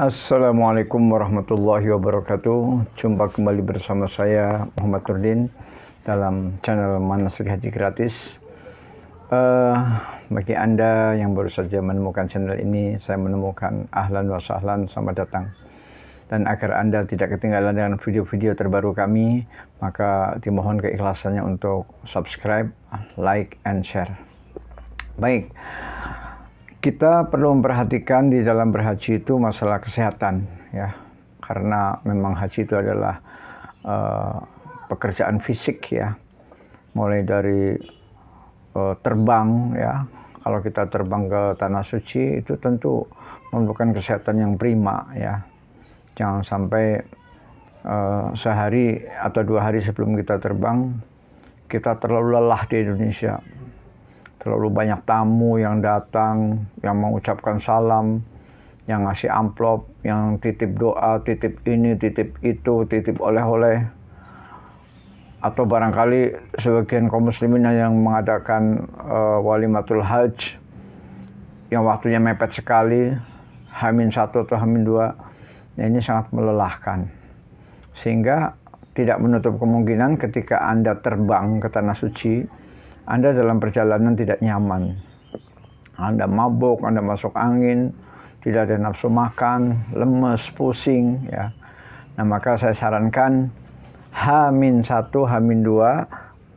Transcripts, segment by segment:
Assalamualaikum warahmatullahi wabarakatuh. Jumpa kembali bersama saya Muhammad Nurdin dalam channel Manasik Haji Gratis. Bagi Anda yang baru saja menemukan channel ini, saya menemukan ahlan wa sahlan, selamat datang. Dan agar Anda tidak ketinggalan dengan video-video terbaru kami, maka dimohon keikhlasannya untuk subscribe, like, and share. Baik. Kita perlu memperhatikan di dalam berhaji itu masalah kesehatan, ya, karena memang haji itu adalah pekerjaan fisik, ya, mulai dari terbang, ya. Kalau kita terbang ke tanah suci itu tentu memerlukan kesehatan yang prima, ya. Jangan sampai sehari atau 2 hari sebelum kita terbang kita terlalu lelah di Indonesia. Terlalu banyak tamu yang datang, yang mengucapkan salam, yang ngasih amplop, yang titip doa, titip ini, titip itu, titip oleh-oleh. Atau barangkali sebagian kaum muslimin yang mengadakan walimatul hajj, yang waktunya mepet sekali, H-1 atau H-2, ya ini sangat melelahkan. Sehingga tidak menutup kemungkinan ketika Anda terbang ke tanah suci, Anda dalam perjalanan tidak nyaman. Anda mabuk, Anda masuk angin, tidak ada nafsu makan, lemes, pusing, ya. Nah, maka saya sarankan H-1, H-2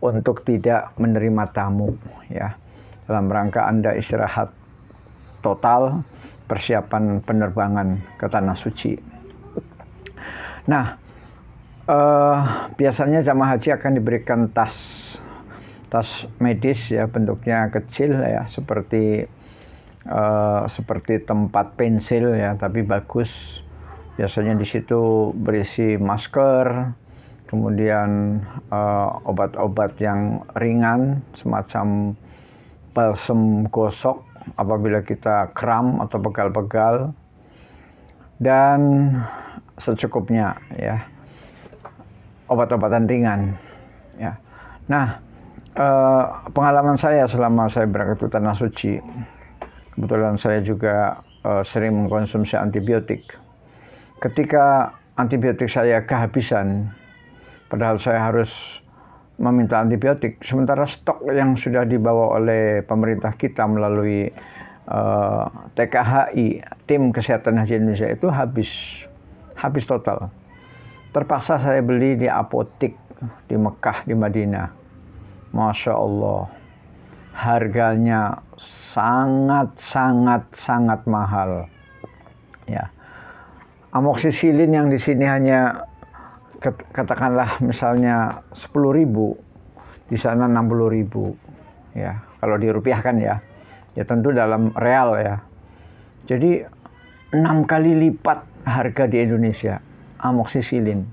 untuk tidak menerima tamu, ya. Dalam rangka Anda istirahat total, persiapan penerbangan ke tanah suci. Nah, biasanya jamaah haji akan diberikan tas medis, ya, bentuknya kecil, ya, seperti tempat pensil, ya, tapi bagus. Biasanya di situ berisi masker, kemudian obat-obat yang ringan semacam balsem gosok apabila kita kram atau pegal-pegal, dan secukupnya, ya, obat-obatan ringan, ya. Nah, pengalaman saya selama saya berangkat ke tanah suci, kebetulan saya juga sering mengkonsumsi antibiotik. Ketika antibiotik saya kehabisan, padahal saya harus meminta antibiotik, sementara stok yang sudah dibawa oleh pemerintah kita melalui TKHI, Tim Kesehatan Haji Indonesia, itu habis total. Terpaksa saya beli di apotik di Mekah, di Madinah. Masya Allah, harganya sangat mahal, ya. Amoksisilin yang di sini hanya katakanlah misalnya 10.000, di sana 60.000, ya. Kalau dirupiahkan, ya tentu dalam real, ya. Jadi 6 kali lipat harga di Indonesia amoksisilin.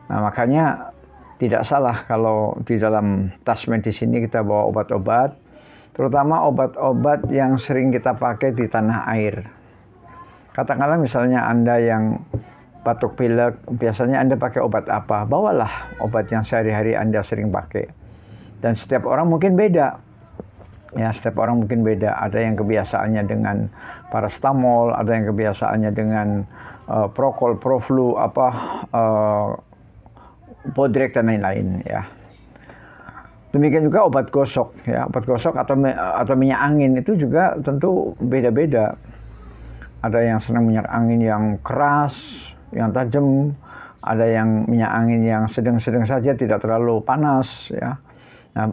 Nah, makanya tidak salah kalau di dalam tas medis ini kita bawa obat-obat, terutama obat-obat yang sering kita pakai di tanah air. Katakanlah misalnya Anda yang batuk pilek, biasanya Anda pakai obat apa? Bawalah obat yang sehari-hari Anda sering pakai. Dan setiap orang mungkin beda. Ya, setiap orang mungkin beda. Ada yang kebiasaannya dengan paracetamol, ada yang kebiasaannya dengan Procol, Proflu, Bodrek dan lain-lain, ya. Demikian juga obat gosok, ya, obat gosok atau minyak angin itu juga tentu beda-beda. Ada yang senang minyak angin yang keras, yang tajam, ada yang minyak angin yang sedang-sedang saja, tidak terlalu panas, ya. Nah,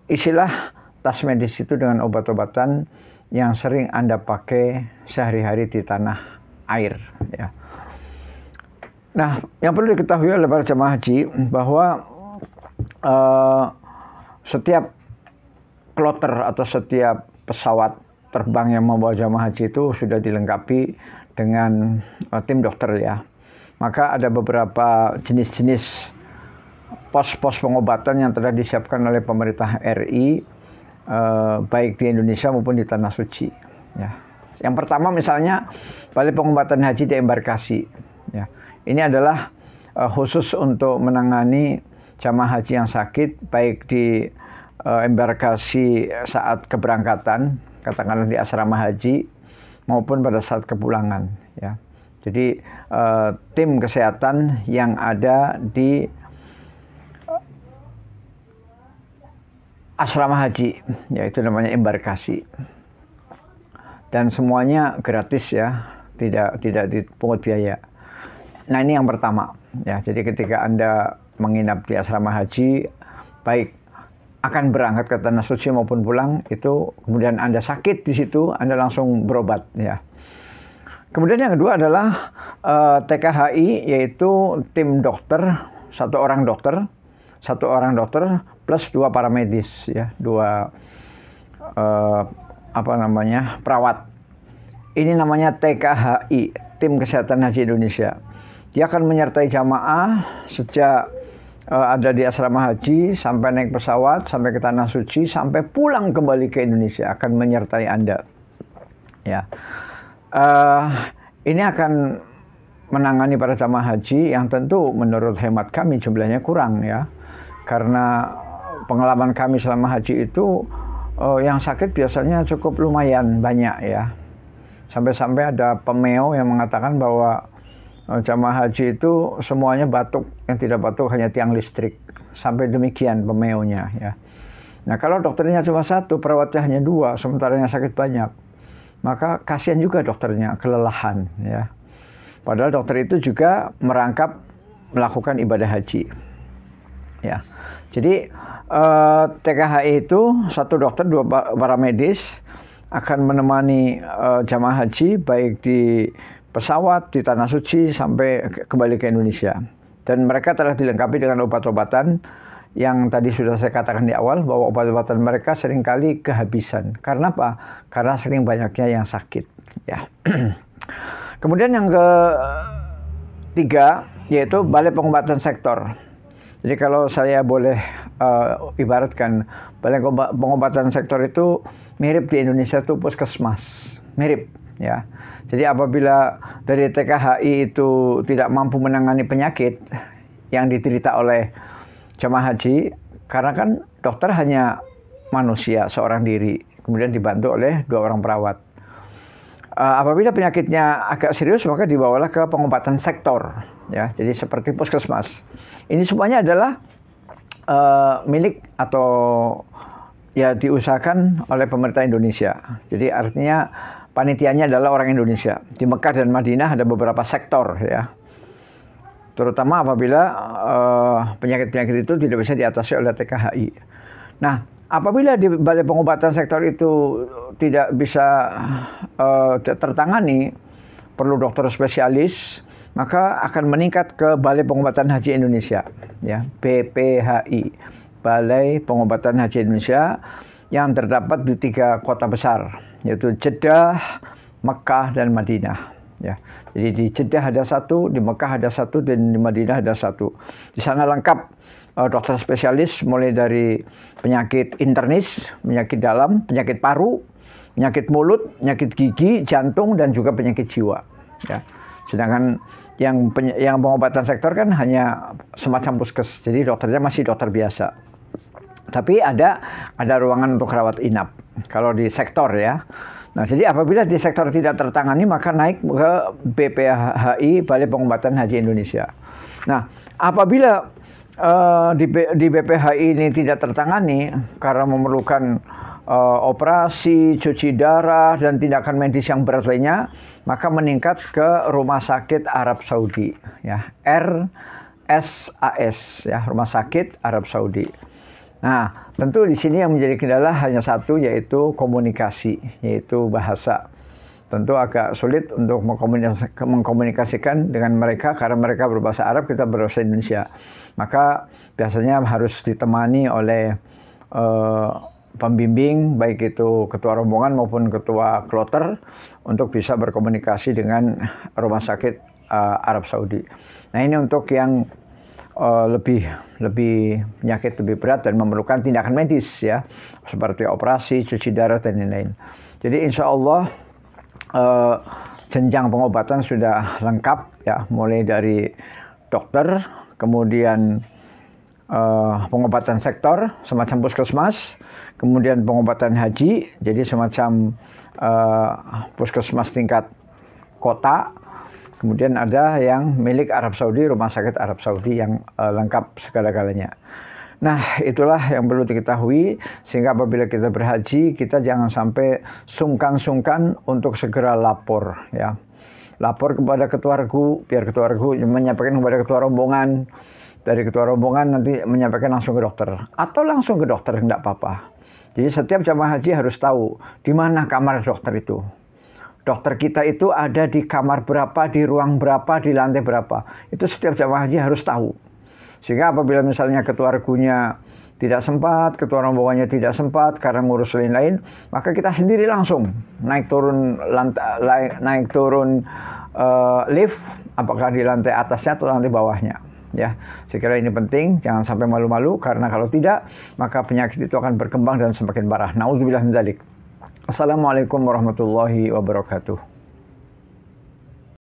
isilah tas medis itu dengan obat-obatan yang sering Anda pakai sehari-hari di tanah air, ya. Nah, yang perlu diketahui oleh para jemaah haji bahwa setiap kloter atau setiap pesawat terbang yang membawa jemaah haji itu sudah dilengkapi dengan tim dokter, ya. Maka ada beberapa jenis-jenis pos-pos pengobatan yang telah disiapkan oleh pemerintah RI, baik di Indonesia maupun di tanah suci, ya. Yang pertama misalnya balai pengobatan haji di embarkasi, ya. Ini adalah khusus untuk menangani jamaah haji yang sakit, baik di embarkasi saat keberangkatan, katakanlah di asrama haji, maupun pada saat kepulangan, ya. Jadi tim kesehatan yang ada di asrama haji, yaitu namanya embarkasi, dan semuanya gratis, ya, tidak dipungut biaya. Nah, ini yang pertama, ya. Jadi ketika Anda menginap di asrama haji, baik akan berangkat ke Tanah Suci maupun pulang, itu kemudian Anda sakit di situ, Anda langsung berobat, ya. Kemudian yang kedua adalah TKHI, yaitu tim dokter, satu orang dokter plus 2 paramedis, ya, 2 perawat. Ini namanya TKHI, Tim Kesehatan Haji Indonesia. Dia akan menyertai jamaah sejak ada di asrama haji, sampai naik pesawat, sampai ke Tanah Suci, sampai pulang kembali ke Indonesia, akan menyertai Anda, ya. Ini akan menangani para jamaah haji yang tentu menurut hemat kami jumlahnya kurang, ya, karena pengalaman kami selama haji itu yang sakit biasanya cukup lumayan banyak, ya. Sampai-sampai ada pemeo yang mengatakan bahwa jamaah haji itu semuanya batuk, yang tidak batuk hanya tiang listrik. Sampai demikian pemeonya, ya. Nah, kalau dokternya cuma 1, perawatnya hanya 2, sementara yang sakit banyak, maka kasihan juga dokternya, kelelahan, ya. Padahal dokter itu juga merangkap melakukan ibadah haji, ya. Jadi TKHI itu 1 dokter, 2 paramedis akan menemani jamaah haji baik di pesawat, di Tanah Suci, sampai kembali ke Indonesia. Dan mereka telah dilengkapi dengan obat-obatan yang tadi sudah saya katakan di awal, bahwa obat-obatan mereka seringkali kehabisan. Karena apa? Karena sering banyaknya yang sakit, ya. Kemudian yang ketiga, yaitu Balai Pengobatan Sektor. Jadi kalau saya boleh ibaratkan, Balai Pengobatan Sektor itu mirip di Indonesia itu puskesmas, mirip, ya. Jadi apabila dari TKHI itu tidak mampu menangani penyakit yang diderita oleh jemaah haji, karena kan dokter hanya manusia seorang diri, kemudian dibantu oleh 2 orang perawat. Apabila penyakitnya agak serius, maka dibawalah ke pengobatan sektor, ya. Jadi seperti puskesmas. Ini semuanya adalah milik atau ya diusahakan oleh pemerintah Indonesia. Jadi artinya panitianya adalah orang Indonesia. Di Mekah dan Madinah ada beberapa sektor, ya. Terutama apabila penyakit-penyakit itu tidak bisa diatasi oleh TKHI. Nah, apabila di Balai Pengobatan Sektor itu tidak bisa tertangani, perlu dokter spesialis, maka akan meningkat ke Balai Pengobatan Haji Indonesia, ya, BPHI, Balai Pengobatan Haji Indonesia, yang terdapat di 3 kota besar, yaitu Jeddah, Mekah, dan Madinah, ya. Jadi di Jeddah ada 1, di Mekah ada 1, dan di Madinah ada 1. Di sana lengkap dokter spesialis, mulai dari penyakit internis, penyakit dalam, penyakit paru, penyakit mulut, penyakit gigi, jantung, dan juga penyakit jiwa, ya. Sedangkan yang pengobatan sektor kan hanya semacam puskes, jadi dokternya masih dokter biasa. Tapi ada ruangan untuk rawat inap kalau di sektor, ya. Nah, jadi apabila di sektor tidak tertangani, maka naik ke BPHI, Balai Pengobatan Haji Indonesia. Nah, apabila di BPHI ini tidak tertangani karena memerlukan operasi, cuci darah, dan tindakan medis yang berat lainnya, maka meningkat ke Rumah Sakit Arab Saudi, ya, RSAS, ya, Rumah Sakit Arab Saudi. Nah, tentu di sini yang menjadi kendala hanya 1, yaitu komunikasi, yaitu bahasa. Tentu agak sulit untuk mengkomunikasikan dengan mereka karena mereka berbahasa Arab, kita berbahasa Indonesia. Maka biasanya harus ditemani oleh pembimbing, baik itu ketua rombongan maupun ketua kloter, untuk bisa berkomunikasi dengan Rumah Sakit Arab Saudi. Nah, ini untuk yang lebih penyakit lebih berat dan memerlukan tindakan medis, ya, seperti operasi, cuci darah, dan lain-lain. Jadi insya Allah jenjang pengobatan sudah lengkap, ya, mulai dari dokter, kemudian pengobatan sektor semacam puskesmas, kemudian pengobatan haji, jadi semacam puskesmas tingkat kota, kemudian ada yang milik Arab Saudi, rumah sakit Arab Saudi yang lengkap segala-galanya. Nah, itulah yang perlu diketahui, sehingga apabila kita berhaji, kita jangan sampai sungkan-sungkan untuk segera lapor, ya. Lapor kepada ketua regu, biar ketua regu menyampaikan kepada ketua rombongan, dari ketua rombongan nanti menyampaikan langsung ke dokter, atau langsung ke dokter, enggak apa-apa. Jadi setiap jamaah haji harus tahu di mana kamar dokter itu. Dokter kita itu ada di kamar berapa, di ruang berapa, di lantai berapa. Itu setiap jamaah haji harus tahu. Sehingga apabila misalnya ketua regunya tidak sempat, ketua rombongannya tidak sempat karena ngurus lain-lain, maka kita sendiri langsung naik turun lift, apakah di lantai atasnya atau lantai bawahnya. Ya, saya kira ini penting, jangan sampai malu-malu, karena kalau tidak, maka penyakit itu akan berkembang dan semakin parah. Nauzubillah min dzalik. Assalamualaikum warahmatullahi wabarakatuh.